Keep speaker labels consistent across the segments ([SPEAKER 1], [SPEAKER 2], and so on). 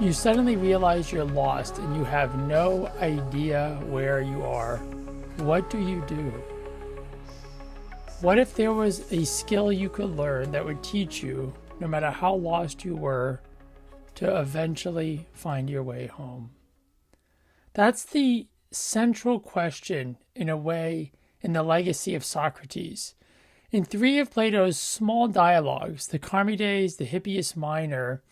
[SPEAKER 1] You suddenly realize you're lost and you have no idea where you are. What do you do? What if there was a skill you could learn that would teach you, no matter how lost you were, to eventually find your way home? That's the central question, in a way, in the legacy of Socrates. In 3 of Plato's small dialogues, the Charmides, the Hippias Minor,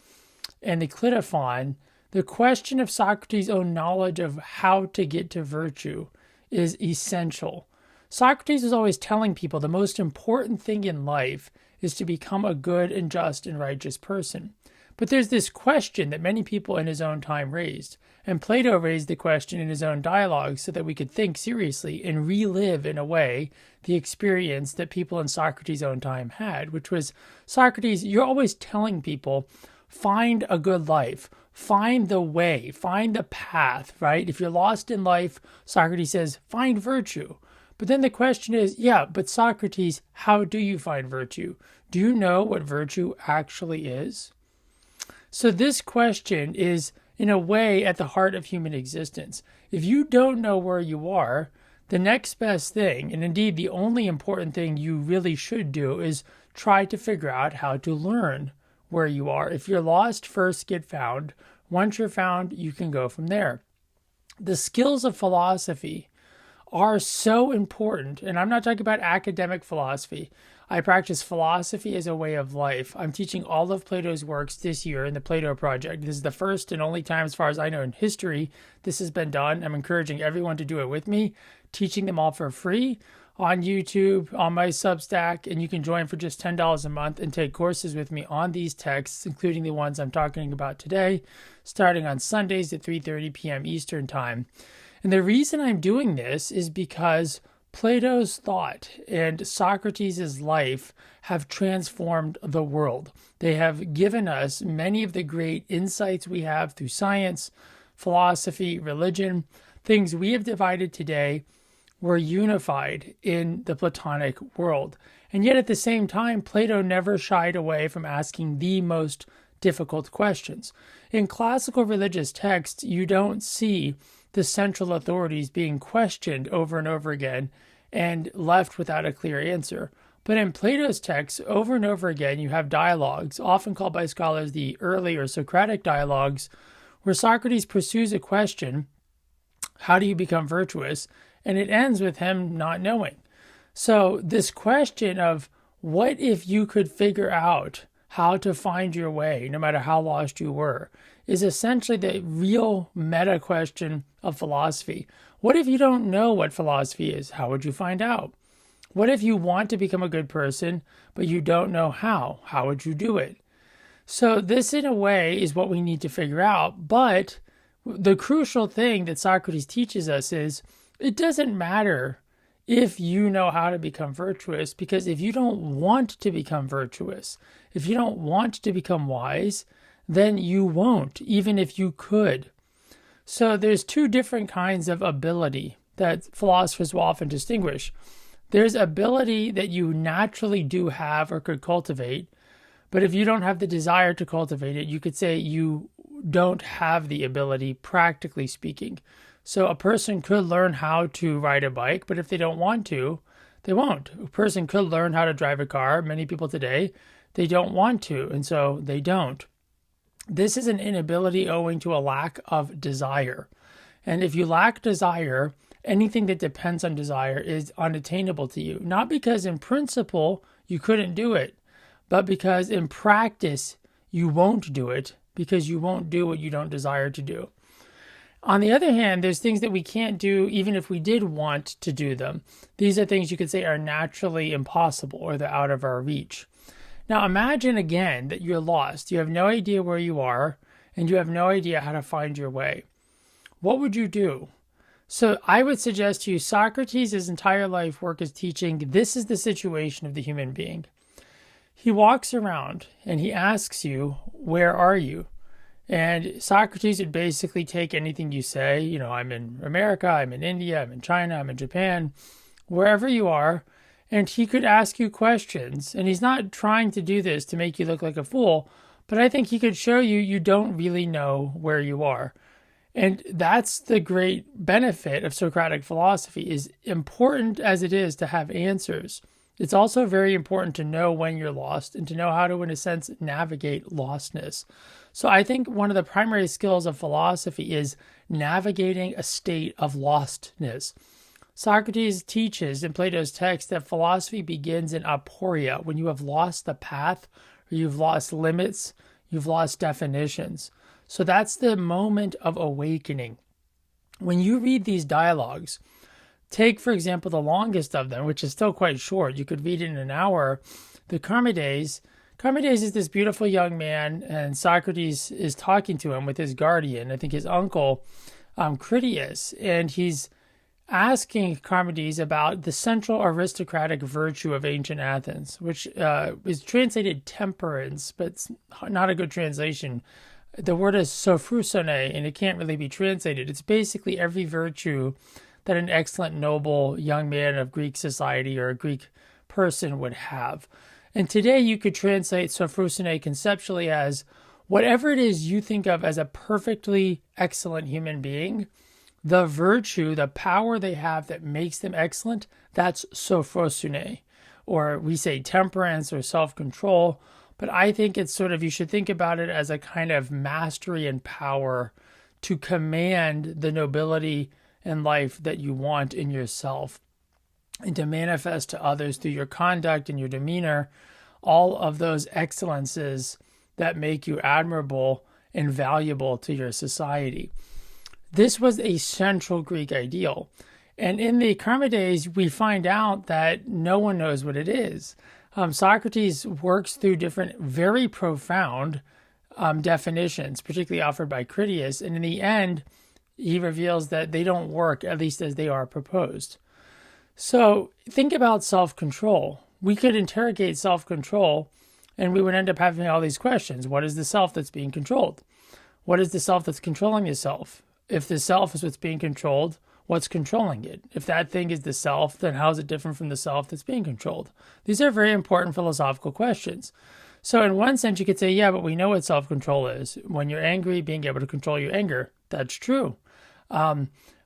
[SPEAKER 1] and the Clitophon, the question of Socrates' own knowledge of how to get to virtue is essential. Socrates was always telling people the most important thing in life is to become a good and just and righteous person. But there's this question that many people in his own time raised, and Plato raised the question in his own dialogue so that we could think seriously and relive, in a way, the experience that people in Socrates' own time had, which was, Socrates, you're always telling people, find a good life, find the way, find the path, right? If you're lost in life, Socrates says, find virtue. But then the question is, yeah, but Socrates, how do you find virtue? Do you know what virtue actually is? So this question is, in a way, at the heart of human existence. If you don't know where you are, the next best thing, and indeed the only important thing you really should do, is try to figure out how to learn where you are. If you're lost, first get found. Once you're found, you can go from there. The skills of philosophy are so important, and I'm not talking about academic philosophy. I practice philosophy as a way of life. I'm teaching all of Plato's works this year in the Plato Project. This is the first and only time, as far as I know, in history this has been done. I'm encouraging everyone to do it with me, teaching them all for free on YouTube, on my Substack, and you can join for just $10 a month and take courses with me on these texts, including the ones I'm talking about today, starting on Sundays at 3:30 p.m. Eastern Time. And the reason I'm doing this is because Plato's thought and Socrates' life have transformed the world. They have given us many of the great insights we have through science, philosophy, religion. Things we have divided today were unified in the Platonic world. And yet at the same time, Plato never shied away from asking the most difficult questions. In classical religious texts, you don't see the central authorities being questioned over and over again and left without a clear answer. But in Plato's texts, over and over again, you have dialogues, often called by scholars the early or Socratic dialogues, where Socrates pursues a question, how do you become virtuous? And it ends with him not knowing. So this question of what if you could figure out how to find your way, no matter how lost you were, is essentially the real meta question of philosophy. What if you don't know what philosophy is? How would you find out? What if you want to become a good person, but you don't know how? How would you do it? So this, in a way, is what we need to figure out. But the crucial thing that Socrates teaches us is it doesn't matter if you know how to become virtuous, because if you don't want to become virtuous, if you don't want to become wise, then you won't, even if you could. So there's 2 different kinds of ability that philosophers will often distinguish. There's ability that you naturally do have or could cultivate, but if you don't have the desire to cultivate it, you could say you don't have the ability, practically speaking. So a person could learn how to ride a bike, but if they don't want to, they won't. A person could learn how to drive a car. Many people today, they don't want to, and so they don't. This is an inability owing to a lack of desire. And if you lack desire, anything that depends on desire is unattainable to you. Not because in principle you couldn't do it, but because in practice you won't do it, because you won't do what you don't desire to do. On the other hand, there's things that we can't do even if we did want to do them. These are things you could say are naturally impossible, or they're out of our reach. Now imagine again that you're lost. You have no idea where you are, and you have no idea how to find your way. What would you do? So I would suggest to you, Socrates' entire life work is teaching this is the situation of the human being. He walks around and he asks you, where are you? And Socrates would basically take anything you say, I'm in America, I'm in India, I'm in China, I'm in Japan, wherever you are, and he could ask you questions. And he's not trying to do this to make you look like a fool, But I think he could show you you don't really know where you are. And that's the great benefit of Socratic philosophy, is important as it is to have answers. It's also very important to know when you're lost and to know how to, in a sense, navigate lostness. So I think one of the primary skills of philosophy is navigating a state of lostness. Socrates teaches in Plato's text that philosophy begins in aporia, when you have lost the path, or you've lost limits, you've lost definitions. So that's the moment of awakening. When you read these dialogues, take, for example, the longest of them, which is still quite short. You could read it in an hour. The Charmides. Charmides is this beautiful young man, and Socrates is talking to him with his guardian, I think his uncle, Critias, and he's asking Charmides about the central aristocratic virtue of ancient Athens, which is translated temperance, but it's not a good translation. The word is sophrosyne, and it can't really be translated. It's basically every virtue that an excellent, noble young man of Greek society or a Greek person would have. And today you could translate sophrosyne conceptually as whatever it is you think of as a perfectly excellent human being, the virtue, the power they have that makes them excellent, that's sophrosyne. Or we say temperance or self-control. But I think it's sort of, you should think about it as a kind of mastery and power to command the nobility in life that you want in yourself, and to manifest to others through your conduct and your demeanor all of those excellences that make you admirable and valuable to your society. This was a central Greek ideal. And in the Charmides, we find out that no one knows what it is. Socrates works through different, very profound definitions, particularly offered by Critias, and in the end, he reveals that they don't work, at least as they are proposed. So think about self-control. We could interrogate self-control, and we would end up having all these questions. What is the self that's being controlled? What is the self that's controlling the self? If the self is what's being controlled, what's controlling it? If that thing is the self, then how is it different from the self that's being controlled? These are very important philosophical questions. So in one sense, you could say, yeah, but we know what self-control is. When you're angry, being able to control your anger, that's true.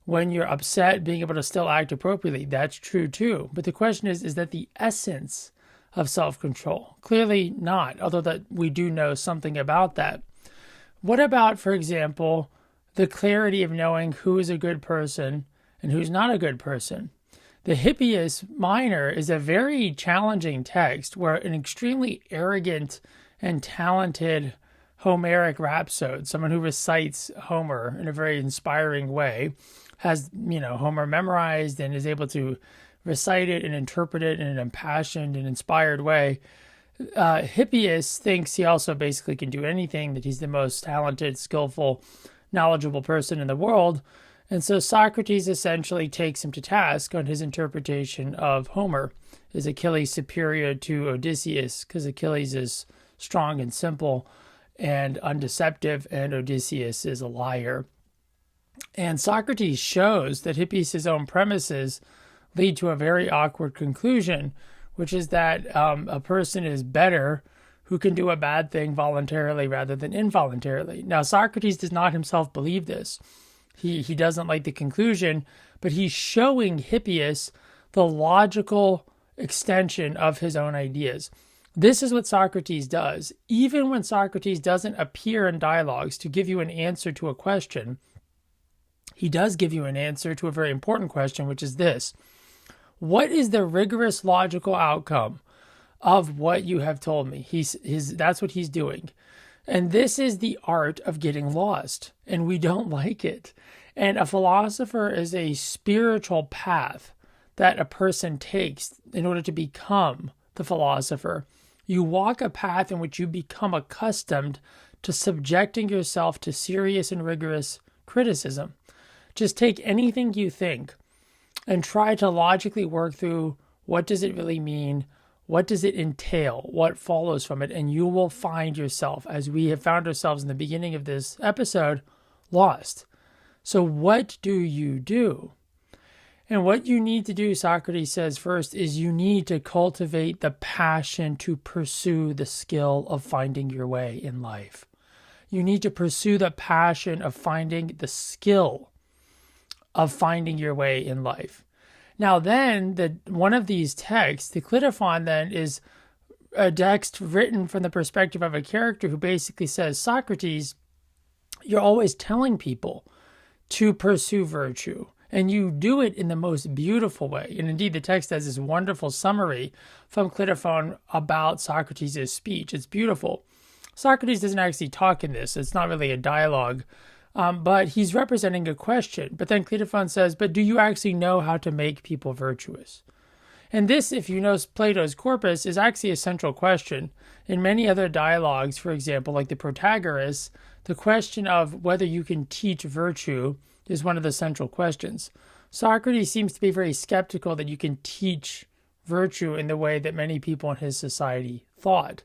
[SPEAKER 1] When you're upset, being able to still act appropriately, that's true too. But the question is that the essence of self-control? Clearly not, although that we do know something about that. What about, for example, the clarity of knowing who is a good person and who's not a good person? The Hippias Minor is a very challenging text where an extremely arrogant and talented Homeric rhapsode, someone who recites Homer in a very inspiring way, has, Homer memorized and is able to recite it and interpret it in an impassioned and inspired way. Hippias thinks he also basically can do anything, that he's the most talented, skillful, knowledgeable person in the world. And so Socrates essentially takes him to task on his interpretation of Homer. Is Achilles superior to Odysseus because Achilles is strong and simple and undeceptive, and Odysseus is a liar? And Socrates shows that Hippias' own premises lead to a very awkward conclusion, which is that a person is better who can do a bad thing voluntarily rather than involuntarily. Now, Socrates does not himself believe this. He doesn't like the conclusion, but he's showing Hippias the logical extension of his own ideas. This is what Socrates does. Even when Socrates doesn't appear in dialogues to give you an answer to a question, he does give you an answer to a very important question, which is this: what is the rigorous logical outcome of what you have told me? That's what he's doing. And this is the art of getting lost, and we don't like it. And a philosopher is a spiritual path that a person takes in order to become the philosopher. You walk a path in which you become accustomed to subjecting yourself to serious and rigorous criticism. Just take anything you think and try to logically work through, what does it really mean? What does it entail? What follows from it? And you will find yourself, as we have found ourselves in the beginning of this episode, lost. So what do you do? And what you need to do, Socrates says first, is you need to cultivate the passion to pursue the skill of finding your way in life. You need to pursue the passion of finding the skill of finding your way in life. Now then, one of these texts, the Clitophon, then is a text written from the perspective of a character who basically says, Socrates, you're always telling people to pursue virtue, and you do it in the most beautiful way. And indeed, the text has this wonderful summary from Clitophon about Socrates' speech. It's beautiful. Socrates doesn't actually talk in this. It's not really a dialogue, but he's representing a question. But then Clitophon says, but do you actually know how to make people virtuous? And this, if you know Plato's corpus, is actually a central question. In many other dialogues, for example, like the Protagoras, the question of whether you can teach virtue is one of the central questions. Socrates seems to be very skeptical that you can teach virtue in the way that many people in his society thought.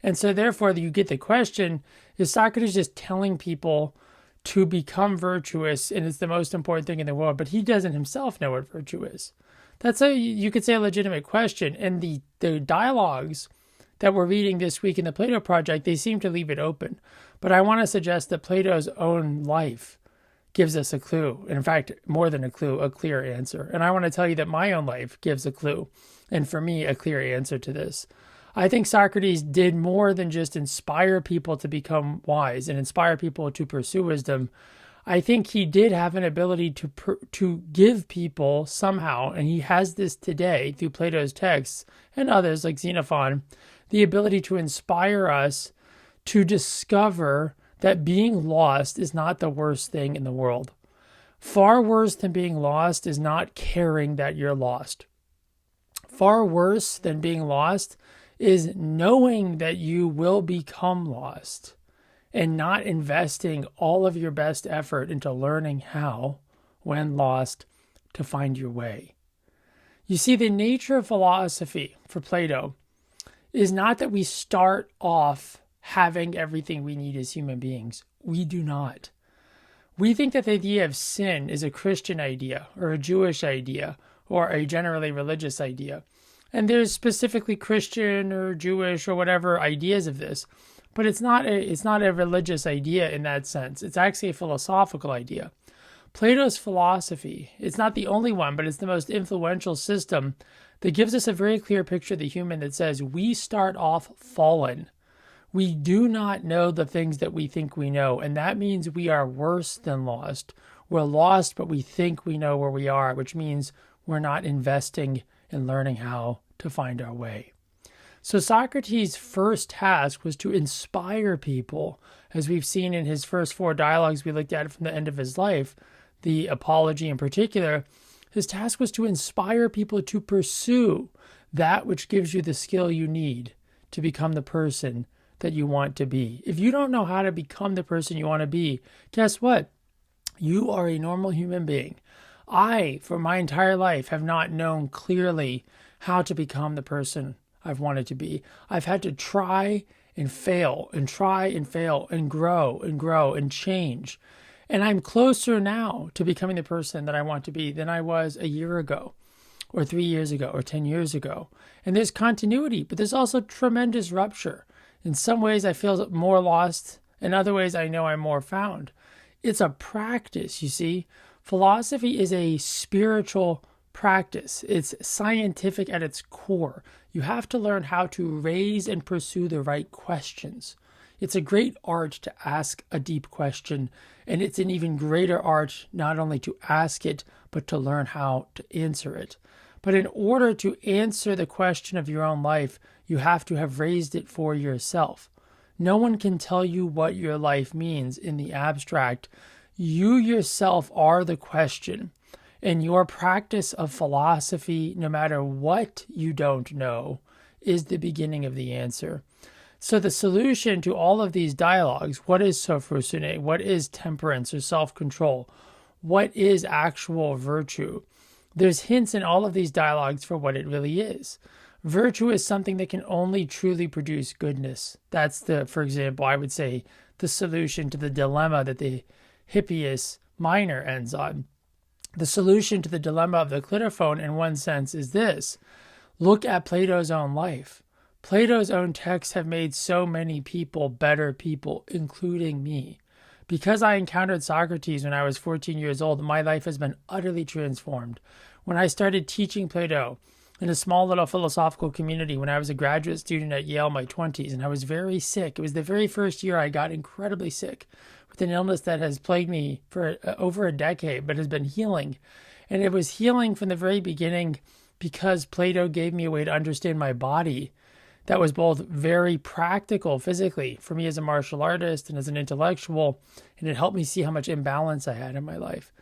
[SPEAKER 1] And so therefore you get the question, is Socrates just telling people to become virtuous and it's the most important thing in the world, but he doesn't himself know what virtue is? That's you could say a legitimate question. And the dialogues that we're reading this week in the Plato Project, they seem to leave it open. But I want to suggest that Plato's own life gives us a clue. In fact, more than a clue, a clear answer. And I want to tell you that my own life gives a clue. And for me, a clear answer to this. I think Socrates did more than just inspire people to become wise and inspire people to pursue wisdom. I think he did have an ability to give people somehow, and he has this today through Plato's texts and others like Xenophon, the ability to inspire us to discover that being lost is not the worst thing in the world. Far worse than being lost is not caring that you're lost. Far worse than being lost is knowing that you will become lost and not investing all of your best effort into learning how, when lost, to find your way. You see, the nature of philosophy for Plato is not that we start off having everything we need as human beings. We do not. We think that the idea of sin is a Christian idea or a Jewish idea or a generally religious idea. And there's specifically Christian or Jewish or whatever ideas of this, but it's not a religious idea in that sense. It's actually a philosophical idea. Plato's philosophy, it's not the only one, but it's the most influential system that gives us a very clear picture of the human that says we start off fallen. We do not know the things that we think we know, and that means we are worse than lost. We're lost, but we think we know where we are, which means we're not investing in learning how to find our way. So Socrates' first task was to inspire people, as we've seen in his first 4 dialogues we looked at from the end of his life, the Apology in particular. His task was to inspire people to pursue that which gives you the skill you need to become the person that you want to be. If you don't know how to become the person you want to be, guess what? You are a normal human being. I, for my entire life, have not known clearly how to become the person I've wanted to be. I've had to try and fail and try and fail and grow and change. And I'm closer now to becoming the person that I want to be than I was a year ago or 3 years ago or 10 years ago. And there's continuity, but there's also tremendous rupture. In some ways, I feel more lost. In other ways, I know I'm more found. It's a practice, you see. Philosophy is a spiritual practice. It's scientific at its core. You have to learn how to raise and pursue the right questions. It's a great art to ask a deep question, and it's an even greater art not only to ask it, but to learn how to answer it. But in order to answer the question of your own life, you have to have raised it for yourself. No one can tell you what your life means in the abstract. You yourself are the question, and your practice of philosophy, no matter what you don't know, is the beginning of the answer. So the solution to all of these dialogues, what is sophrosune? What is temperance or self-control? What is actual virtue? There's hints in all of these dialogues for what it really is. Virtue is something that can only truly produce goodness. That's for example, I would say the solution to the dilemma that the Hippias Minor ends on. The solution to the dilemma of the Clitophon, in one sense, is this. Look at Plato's own life. Plato's own texts have made so many people better people, including me. Because I encountered Socrates when I was 14 years old, my life has been utterly transformed. When I started teaching Plato in a small little philosophical community when I was a graduate student at Yale in my 20s, and I was very sick. It was the very first year I got incredibly sick with an illness that has plagued me for over a decade, but has been healing. And it was healing from the very beginning because Plato gave me a way to understand my body that was both very practical physically for me as a martial artist and as an intellectual, and it helped me see how much imbalance I had in my life.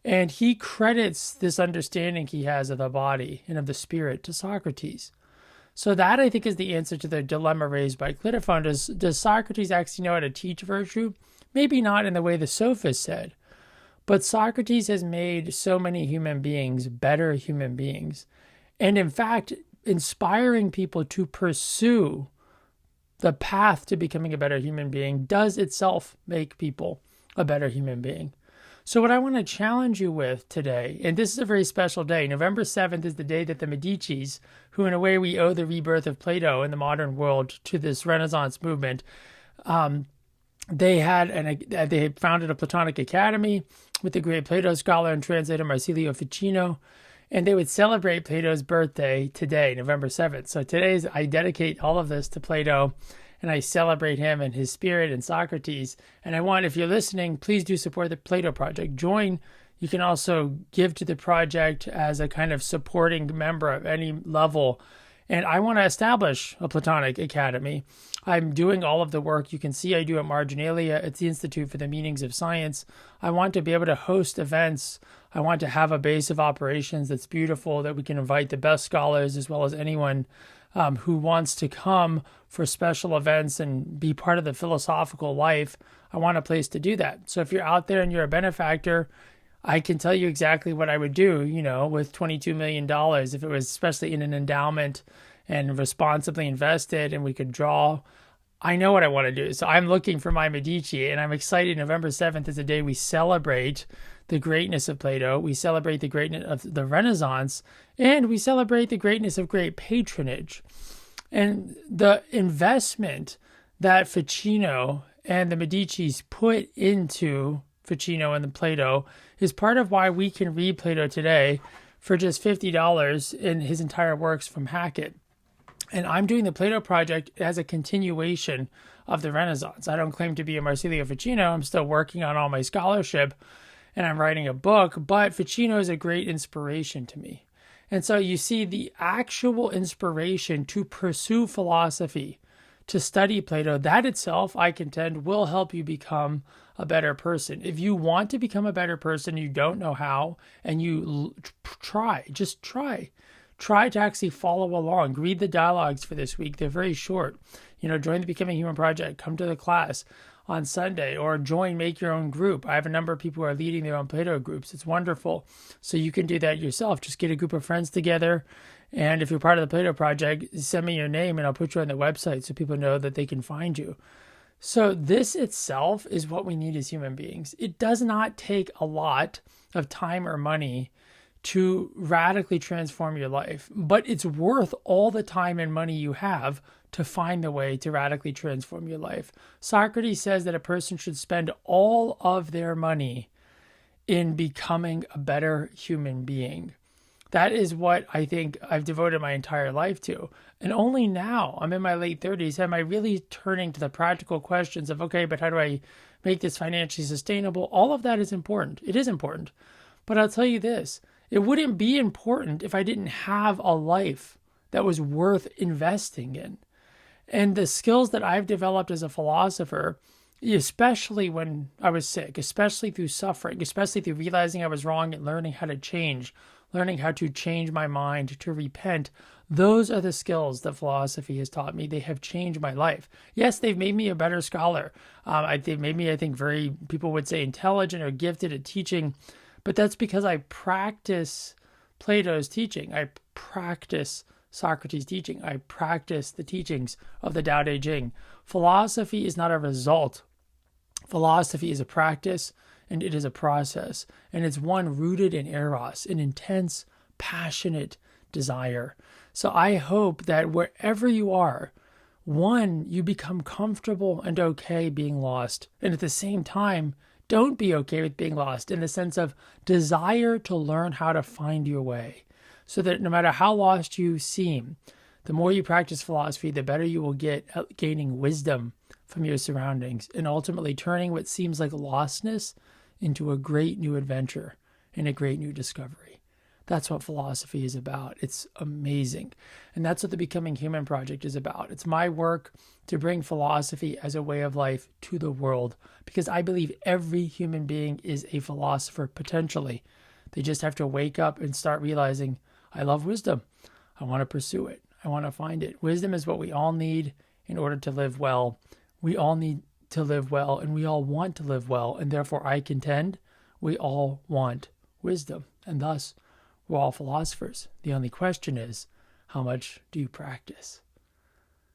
[SPEAKER 1] And he credits this understanding he has of the body and of the spirit to Socrates. So that, I think, is the answer to the dilemma raised by Clitophon. Does Socrates actually know how to teach virtue? Maybe not in the way the sophist said, but Socrates has made so many human beings better human beings. And in fact, inspiring people to pursue the path to becoming a better human being does itself make people a better human being. So what I want to challenge you with today, and this is a very special day, November 7th is the day that the Medicis, who in a way we owe the rebirth of Plato in the modern world to this Renaissance movement, they had founded a Platonic academy with the great Plato scholar and translator Marsilio Ficino, and they would celebrate Plato's birthday today, November 7th. So I dedicate all of this to Plato, and I celebrate him and his spirit and Socrates. And I want, if you're listening, please do support the Plato Project. Join. You can also give to the project as a kind of supporting member of any level. And I want to establish a Platonic Academy. I'm doing all of the work you can see I do at Marginalia. It's the Institute for the Meanings of Science. I want to be able to host events. I want to have a base of operations that's beautiful, that we can invite the best scholars as well as anyone who wants to come for special events and be part of the philosophical life. I want a place to do that. So if you're out there and you're a benefactor, I can tell you exactly what I would do, with $22 million if it was especially in an endowment and responsibly invested and we could draw. I know what I want to do. So I'm looking for my Medici, and I'm excited. November 7th is the day we celebrate the greatness of Plato. We celebrate the greatness of the Renaissance, and we celebrate the greatness of great patronage. And the investment that Ficino and the Medicis put into Ficino and the Plato is part of why we can read Plato today for just $50 in his entire works from Hackett. And I'm doing the Plato Project as a continuation of the Renaissance. I don't claim to be a Marsilio Ficino. I'm still working on all my scholarship, and I'm writing a book, but Ficino is a great inspiration to me. And so you see the actual inspiration to pursue philosophy, to study Plato, that itself, I contend, will help you become a better person. If you want to become a better person, you don't know how, and you just try. Try to actually follow along. Read the dialogues for this week. They're very short. Join the Becoming Human Project. Come to the class on Sunday, or make your own group. I have a number of people who are leading their own Plato groups. It's wonderful. So you can do that yourself. Just get a group of friends together. And if you're part of the Plato Project, send me your name and I'll put you on the website so people know that they can find you. So this itself is what we need as human beings. It does not take a lot of time or money to radically transform your life, but it's worth all the time and money you have to find the way to radically transform your life. Socrates says that a person should spend all of their money in becoming a better human being. That is what I think I've devoted my entire life to. And only now, I'm in my late 30s, am I really turning to the practical questions of, okay, but how do I make this financially sustainable? All of that is important. It is important. But I'll tell you this, it wouldn't be important if I didn't have a life that was worth investing in. And the skills that I've developed as a philosopher, especially when I was sick, especially through suffering, especially through realizing I was wrong and learning how to change my mind, to repent, those are the skills that philosophy has taught me. They have changed my life. Yes, they've made me a better scholar. They've made me, I think, people would say intelligent or gifted at teaching. But that's because I practice Plato's teaching. I practice Socrates' teaching. I practice the teachings of the Tao Te Ching. Philosophy is not a result. Philosophy is a practice. and it is a process, and it's one rooted in eros, an intense, passionate desire. So I hope that wherever you are, one, you become comfortable and okay being lost, and at the same time, don't be okay with being lost in the sense of desire to learn how to find your way, so that no matter how lost you seem, the more you practice philosophy, the better you will get at gaining wisdom from your surroundings and ultimately turning what seems like lostness into a great new adventure and a great new discovery. That's what philosophy is about. It's amazing. And that's what the Becoming Human Project is about. It's my work to bring philosophy as a way of life to the world, because I believe every human being is a philosopher potentially. They just have to wake up and start realizing, I love wisdom. I want to pursue it. I want to find it. Wisdom is what we all need in order to live well. We all need to live well, and we all want to live well. And therefore, I contend we all want wisdom. And thus, we're all philosophers. The only question is, how much do you practice?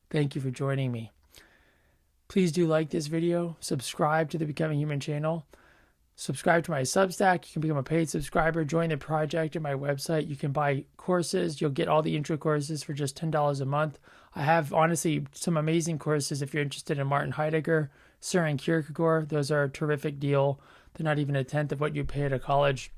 [SPEAKER 1] Thank you for joining me. Please do like this video, subscribe to the Becoming Human channel, subscribe to my Substack. You can become a paid subscriber, join the project at my website. You can buy courses. You'll get all the intro courses for just $10 a month. I have, honestly, some amazing courses if you're interested in Martin Heidegger, Søren Kierkegaard. Those are a terrific deal. They're not even a tenth of what you pay at a college.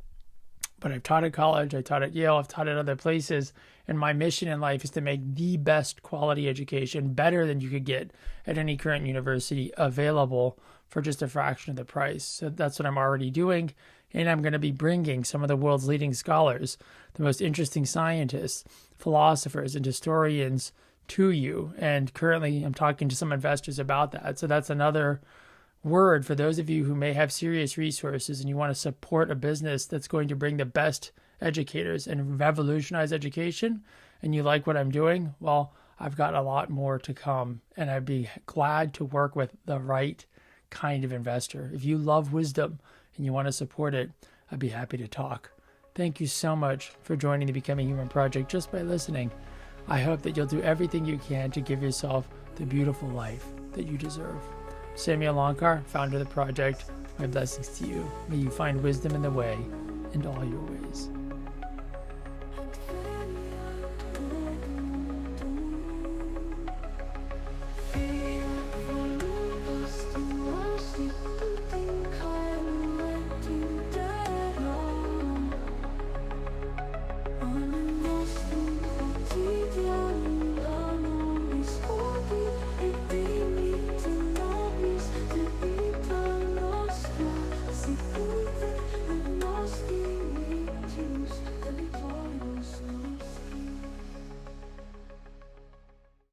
[SPEAKER 1] But I've taught at college, I taught at Yale, I've taught at other places, and my mission in life is to make the best quality education, better than you could get at any current university, available for just a fraction of the price. So that's what I'm already doing, and I'm going to be bringing some of the world's leading scholars, the most interesting scientists, philosophers, and historians to you. And currently I'm talking to some investors about that. So that's another word for those of you who may have serious resources and you want to support a business that's going to bring the best educators and revolutionize education, and you like what I'm doing. Well, I've got a lot more to come, and I'd be glad to work with the right kind of investor. If you love wisdom and you want to support it, I'd be happy to talk. Thank you so much for joining the Becoming Human Project just by listening. I hope that you'll do everything you can to give yourself the beautiful life that you deserve. Samuel Lonkar, founder of the project, my blessings to you. May you find wisdom in the way, in all your ways.